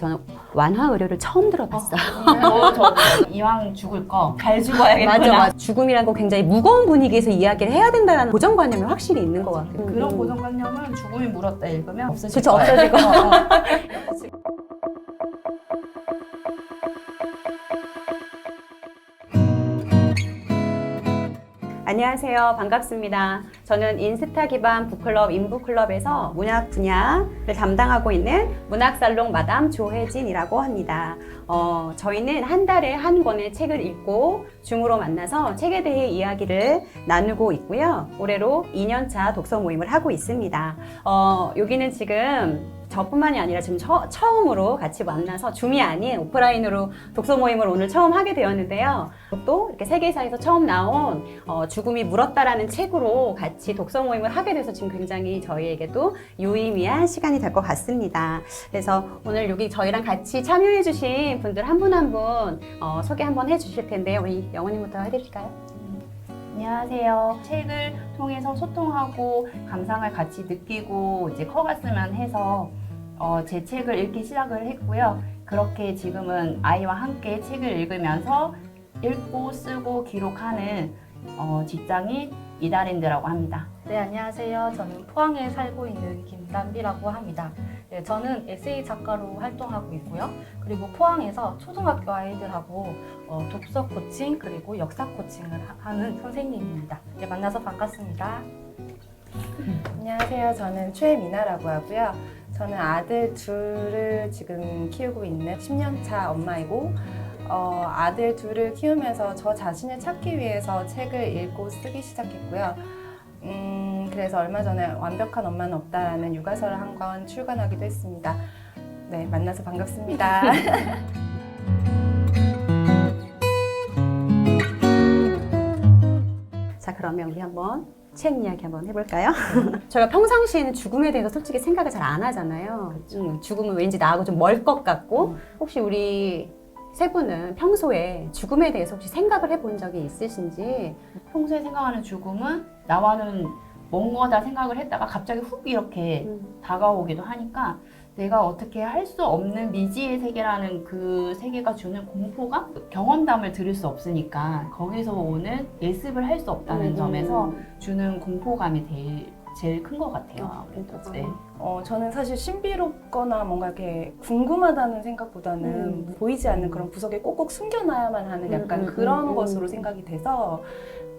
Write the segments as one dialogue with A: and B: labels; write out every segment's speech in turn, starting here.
A: 저는 완화 의료를 처음 들어봤어요.
B: 저도 이왕 죽을 거 잘 죽어야겠구나.
A: 맞아. 죽음이란 건 굉장히 무거운 분위기에서 이야기를 해야 된다는 고정관념이 확실히 있는 것 같아요.
B: 그런 고정관념은 죽음이 물었다 읽으면 없어질
A: 그쵸,
B: 거예요.
A: 없어질 거. 안녕하세요. 반갑습니다. 저는 인스타 기반 북클럽 인북클럽에서 문학 분야를 담당하고 있는 문학살롱 마담 조혜진이라고 합니다. 저희는 한 달에 한 권의 책을 읽고 줌으로 만나서 책에 대해 이야기를 나누고 있고요. 올해로 2년차 독서 모임을 하고 있습니다. 여기는 지금 저뿐만이 아니라 지금 처음으로 같이 만나서 줌이 아닌 오프라인으로 독서 모임을 오늘 처음 하게 되었는데요. 또 이렇게 세계사에서 처음 나온 죽음이 물었다라는 책으로 같이 독서 모임을 하게 돼서 지금 굉장히 저희에게도 유의미한 시간이 될 것 같습니다. 그래서 오늘 여기 저희랑 같이 참여해 주신 분들 한 분 한 분 소개 한번 해 주실 텐데요. 우리 영호님부터 해드릴까요?
B: 안녕하세요. 책을 통해서 소통하고 감상을 같이 느끼고 이제 커갔으면 해서 제 책을 읽기 시작을 했고요. 그렇게 지금은 아이와 함께 책을 읽으면서 읽고 쓰고 기록하는 직장인 이다랜드라고 합니다.
C: 네, 안녕하세요. 저는 포항에 살고 있는 김단비라고 합니다. 네, 저는 에세이 작가로 활동하고 있고요. 그리고 포항에서 초등학교 아이들하고 독서 코칭 그리고 역사 코칭을 하는 선생님입니다. 네, 만나서 반갑습니다.
D: 안녕하세요. 저는 최미나라고 하고요. 저는 아들 둘을 지금 키우고 있는 10년차 엄마이고 아들 둘을 키우면서 저 자신을 찾기 위해서 책을 읽고 쓰기 시작했고요. 그래서 얼마 전에 완벽한 엄마는 없다라는 육아서를 한 권 출간하기도 했습니다. 네, 만나서 반갑습니다.
A: 자, 그러면 우리 한번 책 이야기 한번 해볼까요? 저희가 평상시에는 죽음에 대해서 솔직히 생각을 잘 안 하잖아요. 죽음은 왠지 나하고 좀 멀 것 같고 혹시 우리 세 분은 평소에 죽음에 대해서 혹시 생각을 해본 적이 있으신지?
B: 평소에 생각하는 죽음은 나와는 먼 거다 생각을 했다가 갑자기 훅 이렇게 다가오기도 하니까 내가 어떻게 할 수 없는 미지의 세계라는 그 세계가 주는 공포가 경험담을 들을 수 없으니까 거기서 오는 예습을 할 수 없다는 점에서 주는 공포감이 제일 큰 것 같아요. 네.
D: 저는 사실 신비롭거나 뭔가 이렇게 궁금하다는 생각보다는 보이지 않는 그런 구석에 꼭꼭 숨겨놔야만 하는 약간 그런 것으로 생각이 돼서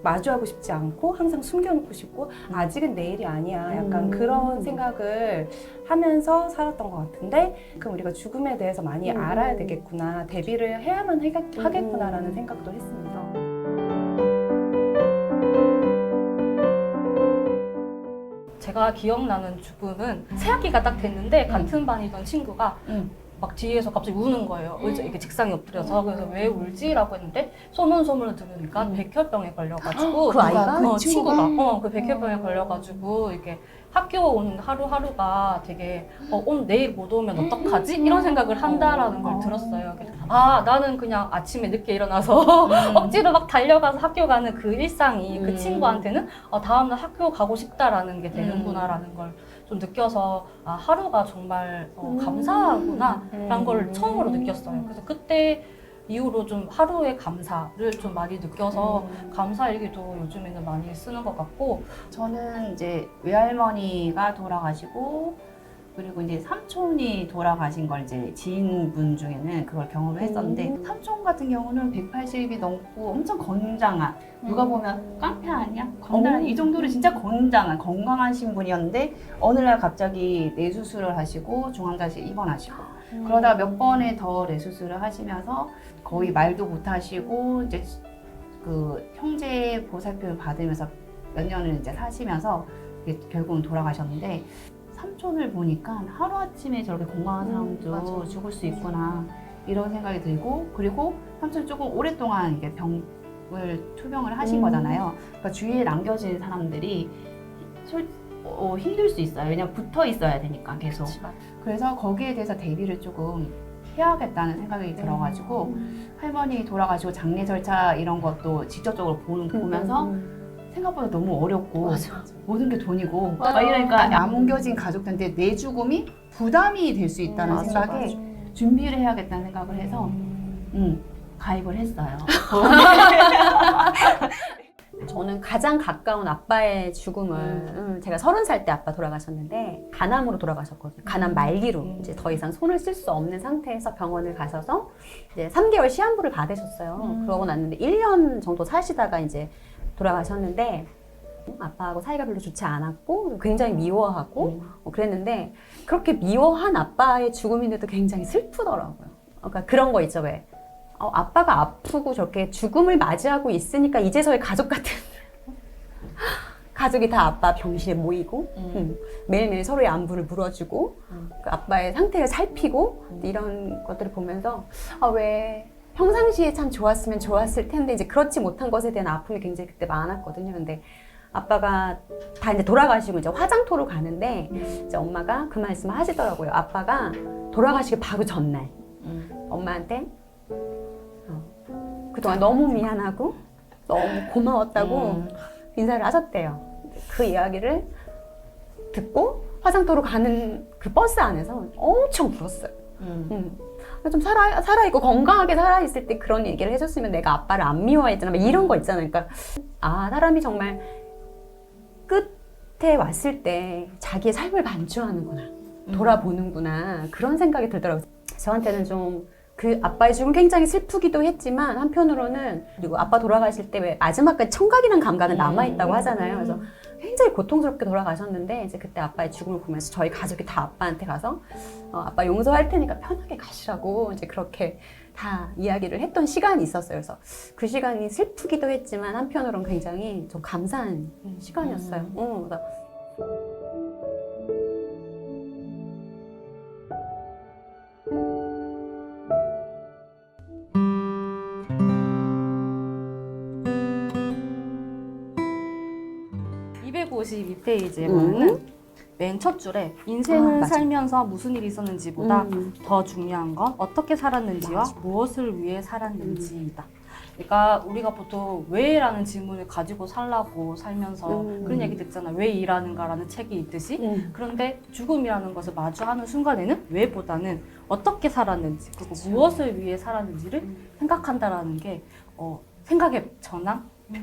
D: 마주하고 싶지 않고 항상 숨겨놓고 싶고 아직은 내일이 아니야 약간 그런 생각을 하면서 살았던 것 같은데 그럼 우리가 죽음에 대해서 많이 알아야 되겠구나, 대비를 해야만 하겠구나라는 생각도 했습니다.
C: 제가 기억나는 죽음은 새학기가 딱 됐는데 같은 반이던 친구가 막 뒤에서 갑자기 우는 거예요. 이렇게 책상에 엎드려서. 그래서 왜 울지라고 했는데 소문을 들으니까 백혈병에 걸려가지고
A: 그 아이가?
C: 그 친구가 그 백혈병에 걸려가지고 이렇게 학교 오는 하루하루가 되게 오늘 내일 못 오면 어떡하지? 이런 생각을 한다라는 걸 들었어요. 그래서 나는 그냥 아침에 늦게 일어나서 억지로 막 달려가서 학교 가는 그 일상이 그 친구한테는 다음날 학교 가고 싶다라는 게 되는구나라는 걸 좀 느껴서 하루가 정말 감사하구나 라는 걸 처음으로 느꼈어요. 그래서 그때 이후로 좀 하루의 감사를 좀 많이 느껴서 감사일기도 요즘에는 많이 쓰는 것 같고,
B: 저는 이제 외할머니가 돌아가시고 그리고 이제 삼촌이 돌아가신 걸 이제 지인분 중에는 그걸 경험을 했었는데 삼촌 같은 경우는 180이 넘고 엄청 건장한, 누가 보면 깡패 아니야? 건강한, 이 정도로 진짜 건장한 건강하신 분이었는데 어느 날 갑자기 뇌수술을 하시고 중환자실 입원하시고 그러다가 몇 번에 더 뇌수술을 하시면서 거의 말도 못 하시고 이제 그 형제 보살핌을 받으면서 몇 년을 이제 사시면서 결국은 돌아가셨는데, 삼촌을 보니까 하루아침에 저렇게 건강한 사람도 죽을 수 있구나 이런 생각이 들고, 그리고 삼촌이 조금 오랫동안 이게 병을 투병을 하신 거잖아요. 그러니까 주위에 남겨진 사람들이 힘들 수 있어요. 왜냐면 붙어 있어야 되니까 계속. 그래서 거기에 대해서 대비를 조금 해야겠다는 생각이 들어가지고 할머니 돌아가시고 장례 절차 이런 것도 직접적으로 보면서 생각보다 너무 어렵고 모든 게 돈이고 막 이러니까 남겨진 가족들한테 내 죽음이 부담이 될 수 있다는 생각에 준비를 해야겠다는 생각을 해서 가입을 했어요.
A: 저는 가장 가까운 아빠의 죽음을 제가 30살 때 아빠 돌아가셨는데 간암으로 돌아가셨거든요. 간암 말기로 이제 더 이상 손을 쓸 수 없는 상태에서 병원을 가셔서 이제 3개월 시한부를 받으셨어요. 그러고 났는데 1년 정도 사시다가 이제 돌아가셨는데 아빠하고 사이가 별로 좋지 않았고 굉장히 미워하고 그랬는데 그렇게 미워한 아빠의 죽음인데도 굉장히 슬프더라고요. 그러니까 그런 거 있죠, 왜? 아빠가 아프고 저렇게 죽음을 맞이하고 있으니까 이제서야 가족 같은 가족이 다 아빠 병실에 모이고 매일매일 서로의 안부를 물어주고 그 아빠의 상태를 살피고 이런 것들을 보면서 왜 평상시에 참 좋았으면 좋았을 텐데 이제 그렇지 못한 것에 대한 아픔이 굉장히 그때 많았거든요. 근데 아빠가 다 이제 돌아가시고 이제 화장토로 가는데 이제 엄마가 그 말씀을 하시더라고요. 아빠가 돌아가시기 바로 전날 엄마한테 그동안 너무 미안하고 너무 고마웠다고 인사를 하셨대요. 그 이야기를 듣고 화장터로 가는 그 버스 안에서 엄청 울었어요. 좀 살아있고 건강하게 살아있을 때 그런 얘기를 해줬으면 내가 아빠를 안 미워했잖아. 막 이런 거 있잖아요. 그러니까 사람이 정말 끝에 왔을 때 자기의 삶을 반추하는구나. 돌아보는구나. 그런 생각이 들더라고요. 저한테는 좀 그 아빠의 죽음 굉장히 슬프기도 했지만 한편으로는 그리고 아빠 돌아가실 때 왜 마지막까지 청각이란 감각은 남아있다고 하잖아요. 그래서 굉장히 고통스럽게 돌아가셨는데 이제 그때 아빠의 죽음을 보면서 저희 가족이 다 아빠한테 가서 아빠 용서할 테니까 편하게 가시라고 이제 그렇게 다 이야기를 했던 시간이 있었어요. 그래서 그 시간이 슬프기도 했지만 한편으로는 굉장히 좀 감사한 시간이었어요. 그래서
C: (252페이지에) 보면은 맨 첫 줄에 인생을
A: 맞아.
C: 살면서 무슨 일이 있었는지보다 더 중요한 건 어떻게 살았는지와 무엇을 위해 살았는지이다. 그러니까 우리가 보통 왜라는 질문을 가지고 살라고 살면서 그런 얘기 듣잖아. 왜 일하는가라는 책이 있듯이. 그런데 죽음이라는 것을 마주하는 순간에는 왜보다는 어떻게 살았는지 그리고 무엇을 위해 살았는지를 생각한다라는 게 생각의 전환? 내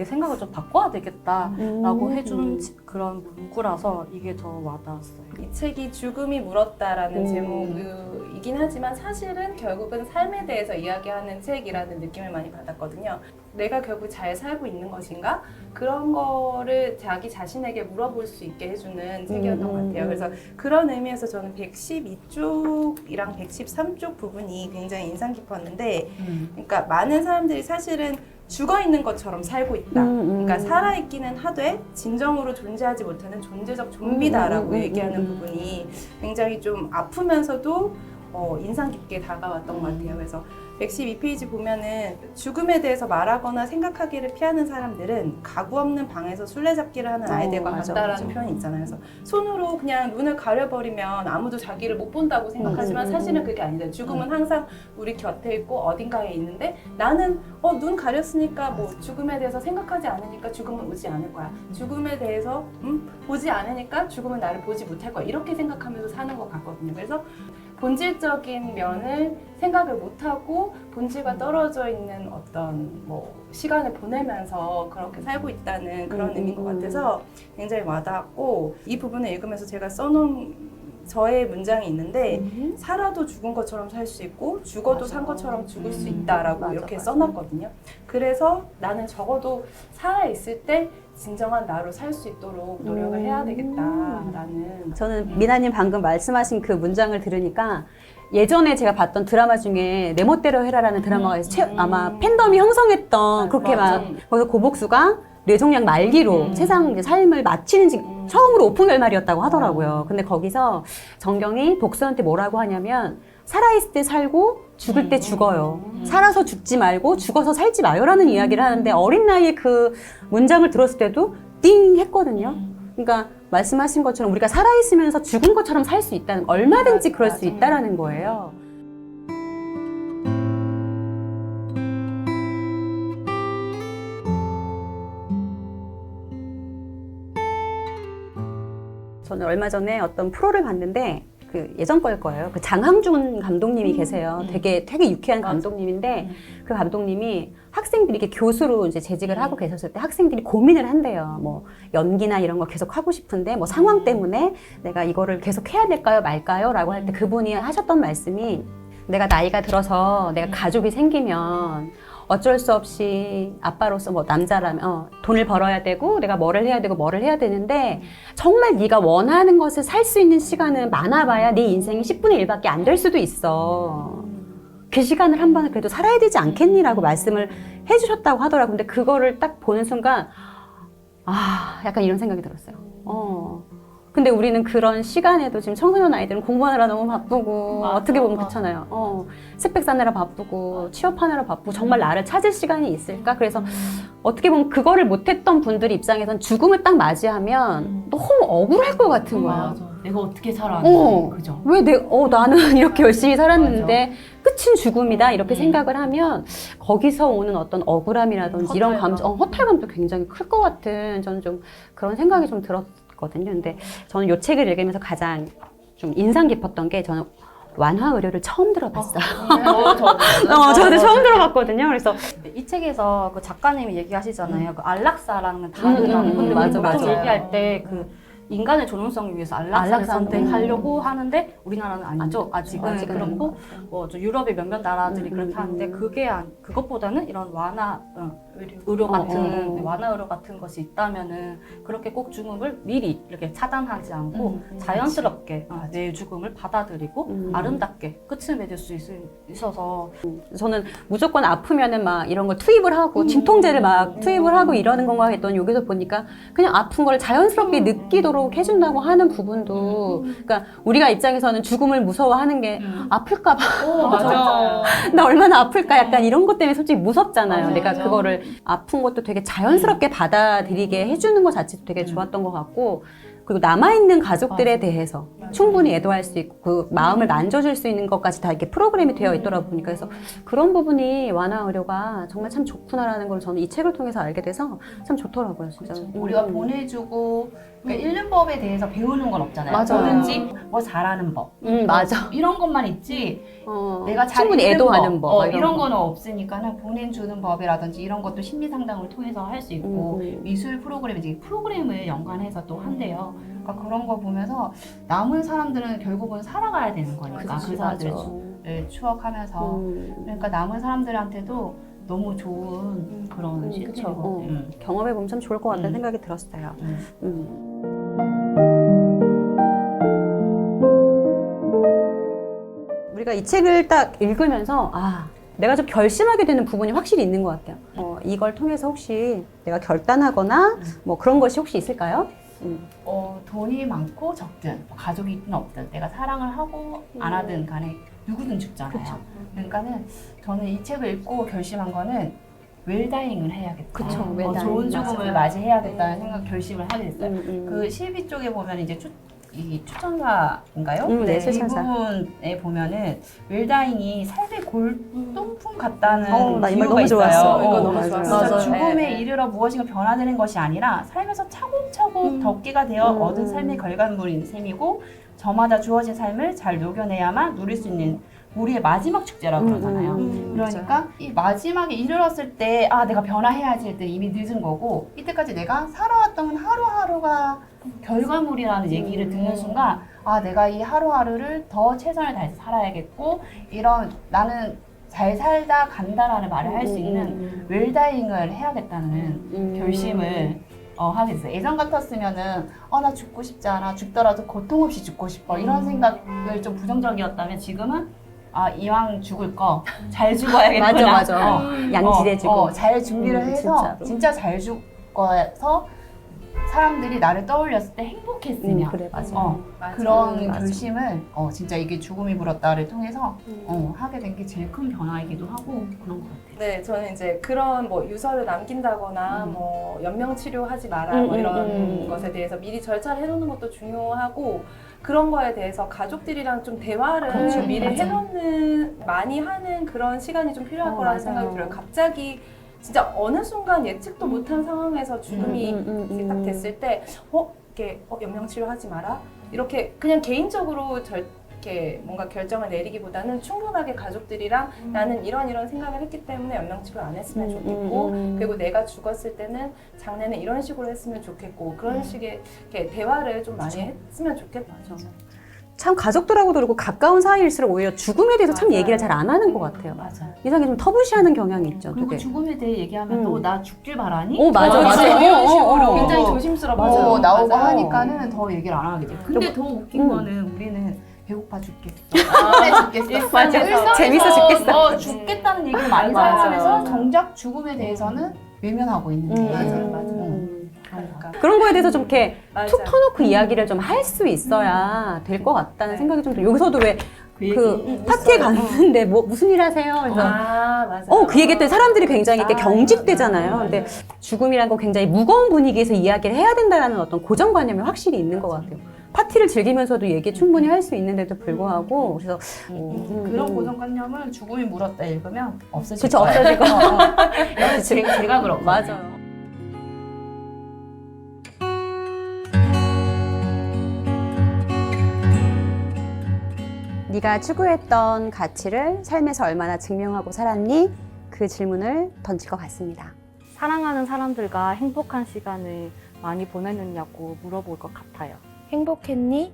C: 생각을 좀 바꿔야 되겠다라고 해준 그런 문구라서 이게 더 와닿았어요.
D: 이 책이 죽음이 물었다라는 제목이긴 하지만 사실은 결국은 삶에 대해서 이야기하는 책이라는 느낌을 많이 받았거든요. 내가 결국 잘 살고 있는 것인가? 그런 거를 자기 자신에게 물어볼 수 있게 해주는 책이었던 것 같아요. 그래서 그런 의미에서 저는 112쪽이랑 113쪽 부분이 굉장히 인상 깊었는데 그러니까 많은 사람들이 사실은 죽어있는 것처럼 살고 있다. 그러니까 살아있기는 하되 진정으로 존재하지 못하는 존재적 좀비다라고 얘기하는 부분이 굉장히 좀 아프면서도 인상 깊게 다가왔던 것 같아요. 그래서 112페이지 보면은 죽음에 대해서 말하거나 생각하기를 피하는 사람들은 가구 없는 방에서 술래잡기를 하는 아이들과 같다라는 표현이 있잖아요. 그래서 손으로 그냥 눈을 가려버리면 아무도 자기를 못 본다고 생각하지만 사실은 그게 아니다. 죽음은 항상 우리 곁에 있고 어딘가에 있는데 나는 눈 가렸으니까 뭐 죽음에 대해서 생각하지 않으니까 죽음은 오지 않을 거야. 죽음에 대해서 보지 않으니까 죽음은 나를 보지 못할 거야. 이렇게 생각하면서 사는 것 같거든요. 그래서 본질적인 면을 생각을 못하고 본질과 떨어져 있는 어떤 시간을 보내면서 그렇게 살고 있다는 그런 의미인 것 같아서 굉장히 와닿았고 이 부분을 읽으면서 제가 써놓은 저의 문장이 있는데 살아도 죽은 것처럼 살 수 있고 죽어도 산 것처럼 죽을 수 있다라고 이렇게 써놨거든요. 그래서 나는 적어도 살아있을 때 진정한 나로 살 수 있도록 노력을 해야 되겠다라는.
A: 저는 미나님 방금 말씀하신 그 문장을 들으니까 예전에 제가 봤던 드라마 중에 내 멋대로 해라라는 드라마가 아마 팬덤이 형성했던 그렇게 막 거기서 고복수가 뇌종양 말기로 세상 이제 삶을 마치는 처음으로 오픈 결말이었다고 하더라고요. 근데 거기서 정경이 독수한테 뭐라고 하냐면 살아있을 때 살고 죽을 때 죽어요. 살아서 죽지 말고 죽어서 살지 마요라는 이야기를 하는데 어린 나이에 그 문장을 들었을 때도 띵 했거든요. 그러니까 말씀하신 것처럼 우리가 살아있으면서 죽은 것처럼 살 수 있다는 얼마든지 그럴 수 있다라는 거예요. 저는 얼마 전에 어떤 프로를 봤는데 그 예전 거일 거예요. 그 장항준 감독님이 계세요. 되게 유쾌한 감독님인데 그 감독님이 학생들이 이렇게 교수로 이제 재직을 하고 계셨을 때 학생들이 고민을 한대요. 뭐 연기나 이런 거 계속 하고 싶은데 뭐 상황 때문에 내가 이거를 계속 해야 될까요, 말까요? 라고 할 때 그분이 하셨던 말씀이 내가 나이가 들어서 내가 가족이 생기면 어쩔 수 없이 아빠로서 뭐 남자라면 돈을 벌어야 되고 내가 뭐를 해야 되고 뭐를 해야 되는데 정말 네가 원하는 것을 살 수 있는 시간은 많아봐야 네 인생이 10분의 1밖에 안 될 수도 있어. 그 시간을 한 번은 그래도 살아야 되지 않겠니라고 말씀을 해주셨다고 하더라고요. 근데 그거를 딱 보는 순간 약간 이런 생각이 들었어요. 근데 우리는 그런 시간에도 지금 청소년 아이들은 공부하느라 너무 바쁘고 어떻게 보면 그렇잖아요. 스펙 쌓느라 바쁘고 취업하느라 바쁘고 정말 나를 찾을 시간이 있을까? 그래서 어떻게 보면 그거를 못했던 분들 입장에선 죽음을 딱 맞이하면 너무 억울할 것 같은 거야.
B: 맞아. 내가 어떻게 살았는지. 그죠?
A: 왜 나는 이렇게 열심히 살았는데 끝은 죽음이다 이렇게 생각을 하면 거기서 오는 어떤 억울함이라든지 이런 감정, 허탈감도 굉장히 클 것 같은 저는 좀 그런 생각이 좀 들었거든요. 근데 저는 이 책을 읽으면서 가장 좀 인상 깊었던 게 저는 완화 의료를 처음 들어봤어요. 저도 처음 들어봤거든요. 그래서
C: 이 책에서 그 작가님이 얘기하시잖아요. 그 안락사랑은 다르다고. 근데
A: 맞아,
C: 우리 보통
A: 맞아.
C: 얘기할 때 그 인간의 존엄성을 위해서 안락사를 선택하려고 하는데 우리나라는 아니죠. 아직은. 그렇고 좀 유럽의 몇몇 나라들이 그렇게 하는데 그것보다는 이런 완화 의료 같은 완화 의료 같은 것이 있다면은 그렇게 꼭 죽음을 미리 이렇게 차단하지 않고 자연스럽게 내 죽음을 받아들이고 아름답게 끝을 맺을 수 있어서
A: 저는 무조건 아프면은 막 이런 걸 투입을 하고 진통제를 막 투입을 하고 이러는 건가 했더니 여기서 보니까 그냥 아픈 걸 자연스럽게 느끼도록 해준다고 하는 부분도 그러니까 우리가 입장에서는 죽음을 무서워하는 게 아플까 봐
B: 맞아.
A: 나 얼마나 아플까 약간 이런 것 때문에 솔직히 무섭잖아요.
B: 맞아,
A: 내가
B: 맞아.
A: 그거를 아픈 것도 되게 자연스럽게 받아들이게 해주는 것 자체도 되게 좋았던 것 같고 그리고 남아있는 가족들에 대해서 충분히 애도할 수 있고 그 마음을 만져줄 수 있는 것까지 다 이렇게 프로그램이 되어 있더라 보니까 그래서 그런 부분이 완화 의료가 정말 참 좋구나라는 걸 저는 이 책을 통해서 알게 돼서 참 좋더라고요, 진짜.
B: 우리가 보내주고 그러니까 잃는 법에 대해서 배우는 건 없잖아요.
A: 맞아요.
B: 뭐든지 뭐 잘하는 법.
A: 맞아.
B: 이런 것만 있지. 내가 잘
A: 충분히
B: 읽는
A: 애도하는 법,
B: 이런
A: 거.
B: 거는 없으니까는 보내주는 법이라든지 이런 것도 심리 상담을 통해서 할 수 있고 미술 프로그램 이제 프로그램을 연관해서 또 한대요. 그러니까 그런 거 보면서 남은 사람들은 결국은 살아가야 되는 거니까 그 사람들을 추억하면서 그러니까 남은 사람들한테도 너무 좋은 그런 실제로
A: 경험해 보면 참 좋을 것 같다는 생각이 들었어요. 우리가 이 책을 딱 읽으면서 내가 좀 결심하게 되는 부분이 확실히 있는 것 같아요. 이걸 통해서 혹시 내가 결단하거나 뭐 그런 것이 혹시 있을까요?
B: 돈이 많고 적든 뭐 가족이 있든 없든 내가 사랑을 하고 안 하든 간에 누구든 죽잖아요. 그러니까는 저는 이 책을 읽고 결심한 거는 웰다잉을 해야겠다.
A: 그쵸,
B: 좋은 죽음을
A: 맞아요.
B: 맞이해야겠다는 생각 결심을 하게 됐어요. 그 실비 쪽에 보면 이제 이 추천사인가요?
A: 네,
B: 이
A: 추천사.
B: 부분에 보면은 웰다잉이 삶의 골동품 같다는
A: 나 이 말
B: 비유가
A: 너무
B: 있어요.
A: 좋았어.
D: 이거 너무
B: 그래서
D: 좋았어.
C: 맞아요.
B: 죽음에 이르러 무엇인가 변화되는 것이 아니라 삶에서 차곡차곡 덕기가 되어 얻은 삶의 결과물인 셈이고 저마다 주어진 삶을 잘 녹여내야만 누릴 수 있는 우리의 마지막 축제라고 그러잖아요. 그러니까 이 마지막에 이르렀을 때 내가 변화해야지 할 때 이미 늦은 거고 이때까지 내가 살아왔던 하루하루가 결과물이라는 얘기를 듣는 순간 내가 이 하루하루를 더 최선을 다해서 살아야겠고 이런 나는 잘 살다 간다라는 말을 할 수 있는 웰다잉을 해야겠다는 결심을 하게 됐어요. 예전 같았으면은 나 죽고 싶지 않아 죽더라도 고통 없이 죽고 싶어 이런 생각을 좀 부정적이었다면 지금은 이왕 죽을 거 잘 죽어야겠구나.
A: 맞아. 양질해지고.
B: 잘 준비를 해서
A: 진짜로.
B: 진짜 잘 죽어서 사람들이 나를 떠올렸을 때 행복했으면
A: 그래, 맞아.
B: 그런
A: 맞아.
B: 결심을 진짜 이게 죽음이 불었다를 통해서 하게 된 게 제일 큰 변화이기도 하고 그런 것 같아요.
D: 네, 저는 이제 그런 뭐 유서를 남긴다거나 뭐 연명 치료하지 마라 뭐 이런 것에 대해서 미리 절차를 해놓는 것도 중요하고 그런 거에 대해서 가족들이랑 좀 대화를
A: 그렇죠.
D: 미리
A: 맞아.
D: 많이 하는 그런 시간이 좀 필요할 거라는
A: 맞아요.
D: 생각이 들어요. 갑자기 진짜 어느 순간 예측도 못한 상황에서 죽음이 이렇게 딱 됐을 때 이렇게 연명 치료하지 마라 이렇게 그냥 개인적으로 이렇게 뭔가 결정을 내리기보다는 충분하게 가족들이랑 나는 이런 생각을 했기 때문에 연명치료 안 했으면 좋겠고 그리고 내가 죽었을 때는 장례는 이런 식으로 했으면 좋겠고 그런 식의 이렇게 대화를 좀 많이 했으면 좋겠다.
A: 참 가족들하고도 그렇고 가까운 사이일수록 오히려 죽음에 대해서 참
D: 맞아요.
A: 얘기를 잘 안 하는 것 같아요.
B: 맞아.
A: 이상하게 좀 터부시하는 경향이 있죠.
B: 그리고
A: 되게.
B: 죽음에 대해 얘기하면 너 나 죽길 바라니?
A: 오, 맞아,
C: 맞아.
A: 이런 식으로.
D: 굉장히 조심스럽고
B: 어, 나오고
D: 맞아요.
B: 하니까는 더 얘기를 안 하게 돼. 근데 더 웃긴 거는 우리는 배고파 죽겠어. 그래 죽겠어.
A: 맞아.
B: 일상에서
A: 재밌어 죽겠어.
B: 죽겠다는 얘기를 많이
D: 맞아.
B: 사용하면서 정작 죽음에 대해서는 외면하고 있는 게.
D: 맞아.
B: 그러니까.
A: 그런 거에 대해서 좀 이렇게
D: 맞아.
A: 툭 터놓고 이야기를 좀 할 수 있어야 될 것 같다는 생각이 좀 들어요. 여기서도 왜 그 파티에 갔는데 뭐 무슨 일 하세요? 그래서
D: 맞아.
A: 그 얘기했더니 사람들이 굉장히 이렇게 경직되잖아요. 근데 죽음이란 거 굉장히 무거운 분위기에서 이야기를 해야 된다는 어떤 고정관념이 확실히 있는 것 같아요. 파티를 즐기면서도 얘기 충분히 할 수 있는데도 불구하고 그래서
B: 그런 고정관념을 죽음이 물었다 읽으면 없어질
A: 그쵸,
B: 거예요.
A: 없어지고.
B: 제가 그렇고.
A: 맞아요. 네가 추구했던 가치를 삶에서 얼마나 증명하고 살았니? 그 질문을 던질 것 같습니다.
C: 사랑하는 사람들과 행복한 시간을 많이 보냈느냐고 물어볼 것 같아요.
D: 행복했니?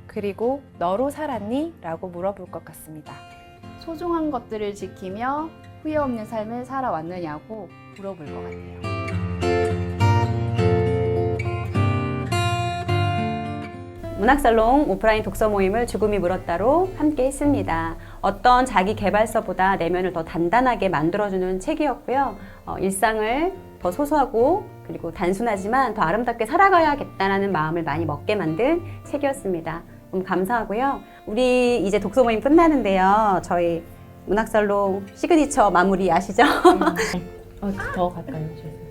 D: 그리고 너로 살았니? 라고 물어볼 것 같습니다.
B: 소중한 것들을 지키며 후회 없는 삶을 살아왔느냐고 물어볼 것 같아요.
A: 문학살롱 오프라인 독서 모임을 죽음이 물었다로 함께 했습니다. 어떤 자기 개발서보다 내면을 더 단단하게 만들어주는 책이었고요. 일상을 더 소소하고 그리고 단순하지만 더 아름답게 살아가야겠다는 마음을 많이 먹게 만든 책이었습니다. 너무 감사하고요. 우리 이제 독서 모임 끝나는데요. 저희 문학살롱 시그니처 마무리 아시죠?
B: 더 가까이 오셔서.